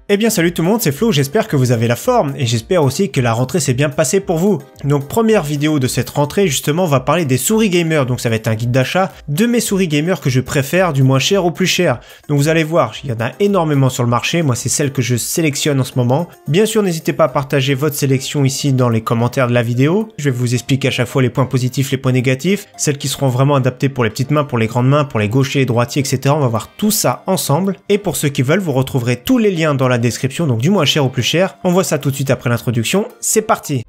Eh bien salut tout le monde, c'est Flo, j'espère que vous avez la forme et j'espère aussi que la rentrée s'est bien passée pour vous. Donc première vidéo de cette rentrée, justement on va parler des souris gamer, donc ça va être un guide d'achat de mes souris gamer que je préfère du moins cher au plus cher. Donc vous allez voir, il y en a énormément sur le marché, moi c'est celle que je sélectionne en ce moment. Bien sûr n'hésitez pas à partager votre sélection ici dans les commentaires de la vidéo. Je vais vous expliquer à chaque fois les points positifs, les points négatifs, celles qui seront vraiment adaptées pour les petites mains, pour les grandes mains, pour les gauchers, les droitiers, etc. On va voir tout ça ensemble. Et pour ceux qui veulent, vous retrouverez tous les liens dans la description, donc du moins cher au plus cher. On voit ça tout de suite après l'introduction, c'est parti!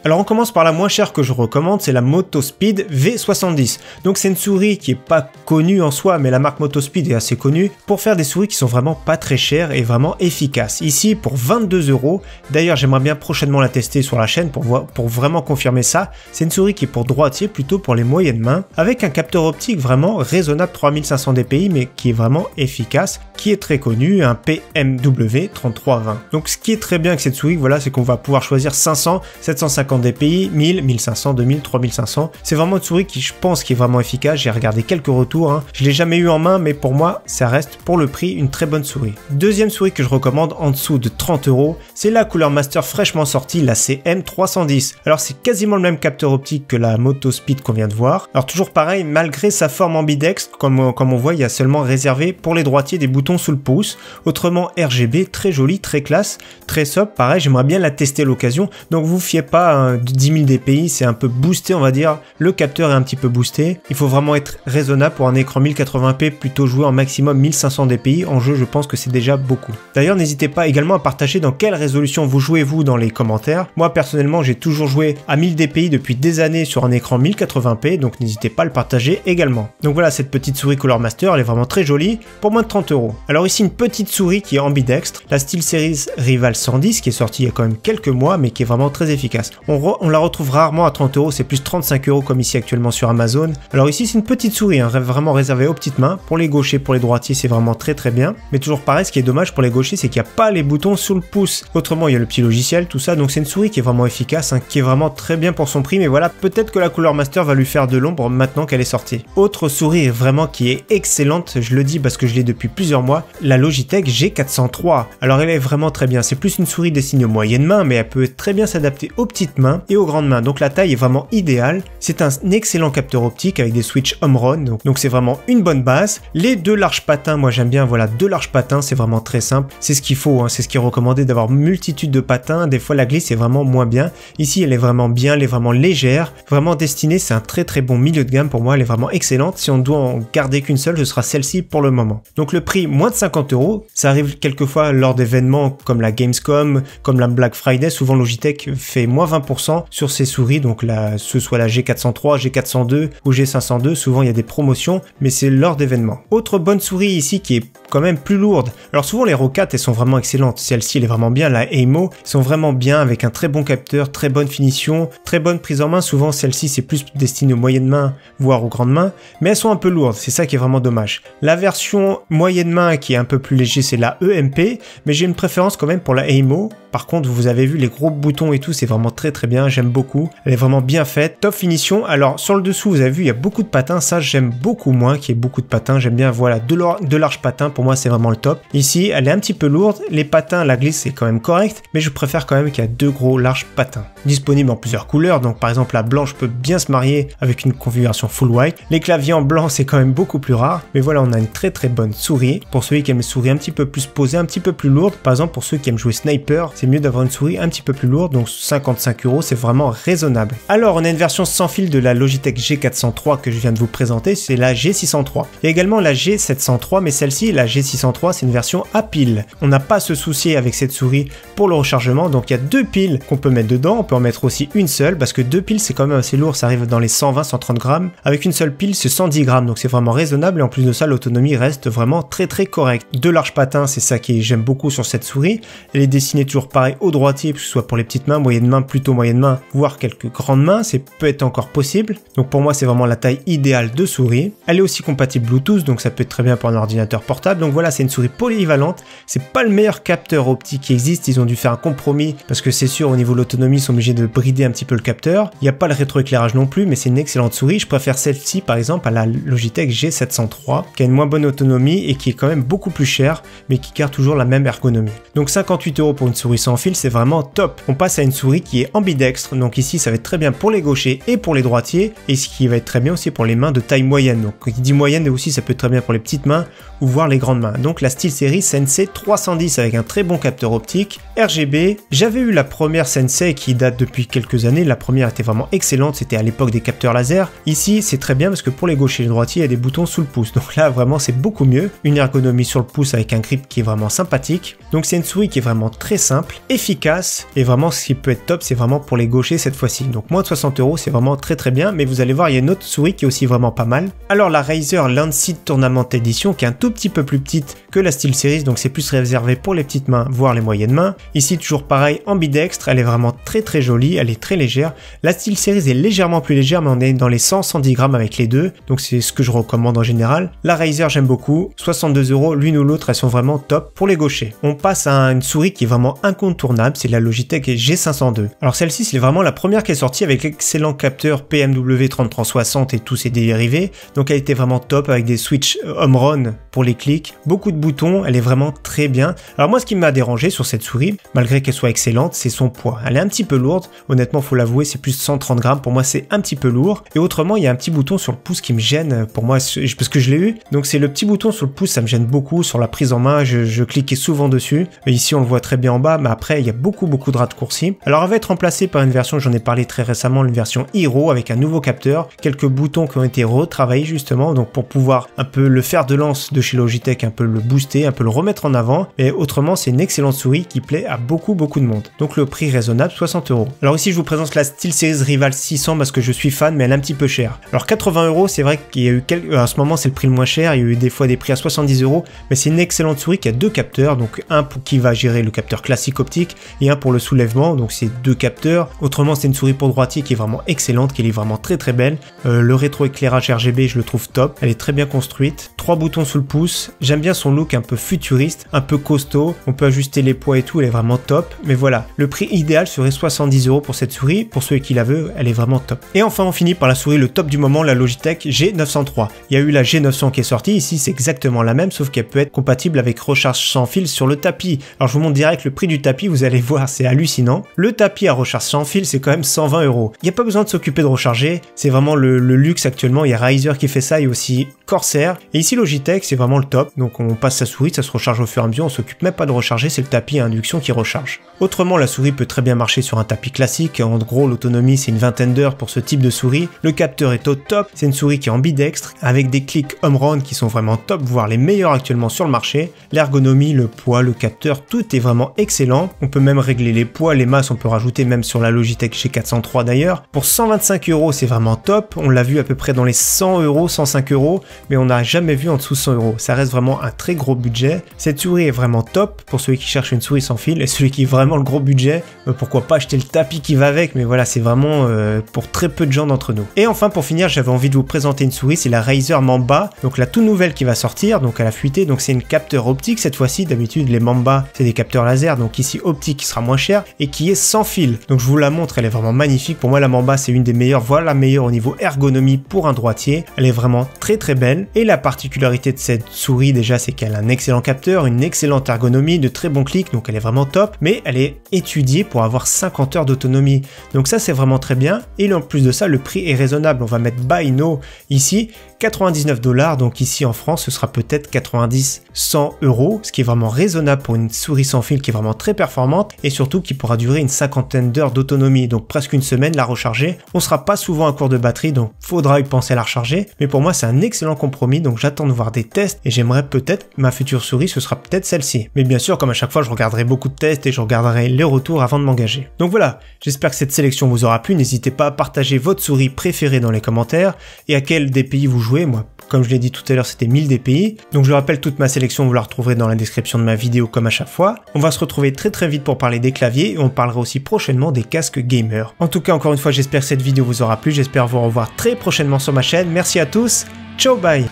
Alors on commence par la moins chère que je recommande, c'est la Motospeed V70. Donc c'est une souris qui est pas connue en soi, mais la marque Motospeed est assez connue pour faire des souris qui sont vraiment pas très chères et vraiment efficaces. Ici pour 22 €, d'ailleurs j'aimerais bien prochainement la tester sur la chaîne pour vraiment confirmer ça. C'est une souris qui est pour droitier, plutôt pour les moyennes mains, avec un capteur optique vraiment raisonnable 3500 dpi, mais qui est vraiment efficace, qui est très connu, un PMW 3320. Donc ce qui est très bien avec cette souris, voilà, c'est qu'on va pouvoir choisir 500, 750 dpi, 1000, 1500, 2000, 3500. C'est vraiment une souris qui, je pense, qui est vraiment efficace. J'ai regardé quelques retours, hein. Je l'ai jamais eu en main, mais pour moi, ça reste pour le prix une très bonne souris. Deuxième souris que je recommande en dessous de 30 €, c'est la Cooler Master fraîchement sortie, la CM310. Alors c'est quasiment le même capteur optique que la Motospeed qu'on vient de voir. Alors toujours pareil, malgré sa forme ambidextre, comme on voit, il y a seulement réservé pour les droitiers des boutons sous le pouce. Autrement RGB, très joli, très classe, très sobre. Pareil, j'aimerais bien la tester à l'occasion. Donc vous fiez pas de 10 000 dpi, c'est un peu boosté, on va dire. Le capteur est un petit peu boosté. Il faut vraiment être raisonnable pour un écran 1080p, plutôt jouer en maximum 1500 dpi. En jeu, je pense que c'est déjà beaucoup. D'ailleurs, n'hésitez pas également à partager dans quelle résolution vous jouez vous dans les commentaires. Moi, personnellement, j'ai toujours joué à 1000 dpi depuis des années sur un écran 1080p, donc n'hésitez pas à le partager également. Donc voilà, cette petite souris Cooler Master, elle est vraiment très jolie pour moins de 30 €. Alors ici, une petite souris qui est ambidextre, la SteelSeries Rival 110, qui est sortie il y a quand même quelques mois, mais qui est vraiment très efficace. On la retrouve rarement à 30 €, c'est plus 35 € comme ici actuellement sur Amazon. Alors ici c'est une petite souris, hein, vraiment réservée aux petites mains. Pour les gauchers, pour les droitiers, c'est vraiment très bien. Mais toujours pareil, ce qui est dommage pour les gauchers, c'est qu'il n'y a pas les boutons sous le pouce. Autrement, il y a le petit logiciel, tout ça. Donc c'est une souris qui est vraiment efficace, hein, qui est vraiment très bien pour son prix. Mais voilà, peut-être que la Cooler Master va lui faire de l'ombre maintenant qu'elle est sortie. Autre souris vraiment qui est excellente, je le dis parce que je l'ai depuis plusieurs mois, la Logitech G403. Alors elle est vraiment très bien. C'est plus une souris destinée aux moyennes mains, mais elle peut très bien s'adapter aux petites mains et aux grandes mains, donc la taille est vraiment idéale. C'est un excellent capteur optique avec des switches home run, donc c'est vraiment une bonne base. Les deux larges patins, moi j'aime bien, voilà, deux larges patins, c'est vraiment très simple, c'est ce qu'il faut, hein, c'est ce qui est recommandé d'avoir multitude de patins. Des fois la glisse est vraiment moins bien, ici elle est vraiment bien, elle est vraiment légère, vraiment destinée, c'est un très bon milieu de gamme pour moi, elle est vraiment excellente. Si on doit en garder qu'une seule, ce sera celle-ci pour le moment. Donc le prix, moins de 50 €, ça arrive quelquefois lors d'événements comme la Gamescom, comme la Black Friday, souvent Logitech fait moins 20% sur ces souris, donc ce soit la G403, G402 ou G502, souvent il y a des promotions, mais c'est lors d'événements. Autre bonne souris ici qui est quand même plus lourde. Alors souvent les Rocat, elles sont vraiment excellentes, celle-ci elle est vraiment bien, la Aimo, sont vraiment bien avec un très bon capteur, très bonne finition, très bonne prise en main. Souvent celle-ci c'est plus destiné aux moyennes mains, voire aux grandes mains, mais elles sont un peu lourdes, c'est ça qui est vraiment dommage. La version moyenne main qui est un peu plus léger, c'est la EMP, mais j'ai une préférence quand même pour la Aimo. Par contre, vous avez vu les gros boutons et tout, c'est vraiment très bien, j'aime beaucoup. Elle est vraiment bien faite, top finition. Alors sur le dessous, vous avez vu, il y a beaucoup de patins, ça j'aime beaucoup moins qu'il y ait beaucoup de patins, j'aime bien, voilà, deux larges patins, pour moi c'est vraiment le top. Ici, elle est un petit peu lourde, les patins, la glisse c'est quand même correct, mais je préfère quand même qu'il y a deux gros larges patins. Disponible en plusieurs couleurs, donc par exemple la blanche peut bien se marier avec une configuration full white. Les claviers en blanc c'est quand même beaucoup plus rare, mais voilà, on a une très bonne souris. Pour ceux qui aiment les souris un petit peu plus posées, un petit peu plus lourdes, par exemple pour ceux qui aiment jouer sniper, c'est mieux d'avoir une souris un petit peu plus lourde, donc 55 €, c'est vraiment raisonnable. Alors on a une version sans fil de la Logitech G403 que je viens de vous présenter, c'est la G603. Il y a également la G703, mais celle-ci, la G603, c'est une version à pile. On n'a pas à se soucier avec cette souris pour le rechargement, donc il y a deux piles qu'on peut mettre dedans, on peut en mettre aussi une seule, parce que deux piles c'est quand même assez lourd, ça arrive dans les 120-130 grammes. Avec une seule pile c'est 110 grammes, donc c'est vraiment raisonnable, et en plus de ça l'autonomie reste vraiment très correcte. Deux larges patins, c'est ça qui j'aime beaucoup sur cette souris. Elle est destinée toujours pareil aux droitiers, que ce soit pour les petites mains, moyennes mains, plutôt moyennes mains, voire quelques grandes mains, c'est peut-être encore possible. Donc pour moi c'est vraiment la taille idéale de souris. Elle est aussi compatible Bluetooth, donc ça peut être très bien pour un ordinateur portable. donc voilà, c'est une souris polyvalente, c'est pas le meilleur capteur optique qui existe, ils ont dû faire un compromis, parce que c'est sûr, au niveau de l'autonomie, ils sont obligés de brider un petit peu le capteur, il n'y a pas le rétroéclairage non plus, mais c'est une excellente souris, je préfère celle-ci par exemple à la Logitech G703, qui a une moins bonne autonomie et qui est quand même beaucoup plus chère, mais qui garde toujours la même ergonomie. Donc 58 € pour une souris sans fil, c'est vraiment top. On passe à une souris qui est ambidextre, donc ici ça va être très bien pour les gauchers et pour les droitiers, et ce qui va être très bien aussi pour les mains de taille moyenne. Donc quand il dit moyenne, aussi ça peut être très bien pour les petites mains ou voir les grandes mains. Donc la SteelSeries Sensei 310 avec un très bon capteur optique, RGB. J'avais eu la première Sensei qui date depuis quelques années, la première était vraiment excellente, c'était à l'époque des capteurs laser. Ici c'est très bien parce que pour les gauchers et les droitiers, il y a des boutons sous le pouce, donc là vraiment c'est beaucoup mieux. Une ergonomie sur le pouce avec un grip qui est vraiment sympathique. Donc c'est une souris qui est vraiment très simple, efficace, et vraiment ce qui peut être top, c'est vraiment pour les gauchers cette fois-ci. Donc moins de 60 €, c'est vraiment très bien, mais vous allez voir, il y a une autre souris qui est aussi vraiment pas mal. Alors la Razer Lancet Tournament Edition qui est un tout petit peu plus petite que la SteelSeries, donc c'est plus réservé pour les petites mains, voire les moyennes mains. Ici toujours pareil, ambidextre, elle est vraiment très jolie, elle est très légère. La SteelSeries est légèrement plus légère, mais on est dans les 100-110 grammes avec les deux, donc c'est ce que je recommande en général. La Razer j'aime beaucoup, 62 €, l'une ou l'autre, elles sont vraiment top pour les gauchers. On passe à une souris qui est vraiment incontournable, c'est la Logitech G502. Alors celle-ci c'est vraiment la première qui est sortie avec l'excellent capteur PMW 3360 et tous ses dérivés, donc elle était vraiment top avec des switches home run pour les clics, beaucoup de boutons, elle est vraiment très bien. Alors moi ce qui m'a dérangé sur cette souris, malgré qu'elle soit excellente, c'est son poids. Elle est un petit peu lourde, honnêtement faut l'avouer, c'est plus de 130 grammes, pour moi c'est un petit peu lourd, et autrement il y a un petit bouton sur le pouce qui me gêne pour moi, parce que je l'ai eu, donc c'est le petit bouton sur le pouce, ça me gêne beaucoup, sur la prise en main, je cliquais souvent dessus, et ici on le voit très bien en bas, mais après il y a beaucoup de raccourcis. Alors elle va être remplacée par une version, j'en ai parlé très récemment, une version Hero avec un nouveau capteur, quelques boutons qui ont été retravaillés justement, donc pour pouvoir un peu le fer de lance de chez Logitech, un peu le booster, un peu le remettre en avant, et autrement c'est une excellente souris qui plaît à beaucoup de monde. Donc le prix raisonnable, 60 €. Alors ici je vous présente la SteelSeries Rival 600 parce que je suis fan, mais elle est un petit peu chère. Alors 80 €, c'est vrai qu'il y a eu en ce moment c'est le prix le moins cher, il y a eu des fois des prix à 70 €, mais c'est une excellente souris qui a deux capteurs, donc un qui va gérer le capteur classique optique et un pour le soulèvement, donc c'est deux capteurs. Autrement c'est une souris pour droitier qui est vraiment excellente, qui est vraiment très belle. Le rétroéclairage RGB je le trouve top, elle est très bien construite. 3 boutons sous le pouce, j'aime bien son look un peu futuriste, un peu costaud, on peut ajuster les poids et tout, elle est vraiment top. Mais voilà, le prix idéal serait 70 € pour cette souris, pour ceux qui la veulent, elle est vraiment top. Et enfin on finit par la souris le top du moment, la Logitech G903. Il y a eu la G900 qui est sortie, ici c'est exactement la même, sauf qu'elle peut être compatible avec recharge sans fil sur le tapis. Alors je vous montre direct le prix du tapis, vous allez voir, c'est hallucinant. Le tapis à recharge sans fil, c'est quand même 120 €. Il n'y a pas besoin de s'occuper de recharger, c'est vraiment le luxe actuellement. Il y a Razer qui fait ça et aussi Corsair. Et ici Logitech, c'est vraiment le top. Donc on passe sa souris, ça se recharge au fur et à mesure, on s'occupe même pas de recharger, c'est le tapis à induction qui recharge. Autrement, la souris peut très bien marcher sur un tapis classique. En gros, l'autonomie c'est une vingtaine d'heures pour ce type de souris. Le capteur est au top, c'est une souris qui est ambidextre, avec des clics home run qui sont vraiment top, voire les meilleurs actuellement sur le marché. L'ergonomie, le poids, le capteur, tout est vraiment excellent. On peut même régler les poids, les masses, on peut rajouter même sur la Logitech G403 d'ailleurs. Pour 125 €, c'est vraiment top. On l'a vu à peu près dans les 100 €, 105 €, mais on n'a jamais vu en dessous de 100 €. Ça reste vraiment un très gros budget. Cette souris est vraiment top pour celui qui cherche une souris sans fil, et celui qui est vraiment le gros budget, pourquoi pas acheter le tapis qui va avec, mais voilà, c'est vraiment pour très peu de gens d'entre nous. Et enfin pour finir, j'avais envie de vous présenter une souris, c'est la Razer Mamba, donc la toute nouvelle qui va sortir, donc elle a fuité, donc c'est une capteur optique cette fois-ci. D'habitude les Mamba c'est des capteurs laser, donc ici optique qui sera moins cher et qui est sans fil. Donc je vous la montre, elle est vraiment magnifique. Pour moi la Mamba c'est une des meilleures, voilà la meilleure au niveau ergonomie pour un droitier. Elle est vraiment très belle, et la particularité de cette souris déjà c'est qu'elle a un excellent capteur, une excellente ergonomie, de très bons clics, donc elle est vraiment top, mais elle est étudiée pour avoir 50 heures d'autonomie. Donc ça c'est vraiment très bien, et en plus de ça le prix est raisonnable. On va mettre buy now ici, 99 $, donc ici en France ce sera peut-être 90-100 €, ce qui est vraiment raisonnable pour une souris sans fil qui est vraiment très performante, et surtout qui pourra durer une cinquantaine d'heures d'autonomie, donc presque une semaine la recharger. On sera pas souvent à court de batterie, donc faudra y penser à la recharger, mais pour moi c'est un excellent compromis, donc j'attends de voir des tests, et j'aimerais peut-être, ma future souris ce sera peut-être celle-ci. Mais bien sûr comme à chaque fois je regarderai beaucoup de tests et je regarderai les retours avant de m'engager. Donc voilà, j'espère que cette sélection vous aura plu, n'hésitez pas à partager votre souris préférée dans les commentaires, et à quel DPI vous jouez. Moi comme je l'ai dit tout à l'heure c'était 1000 DPI, donc je rappelle toute ma sélection vous la retrouverez dans la description de ma vidéo comme à chaque fois. On va se retrouver très vite pour parler des claviers, et on parlera aussi prochainement des casques gamer. En tout cas encore une fois j'espère que cette vidéo vous aura plu, j'espère vous revoir très prochainement sur ma chaîne, merci à tous, ciao bye.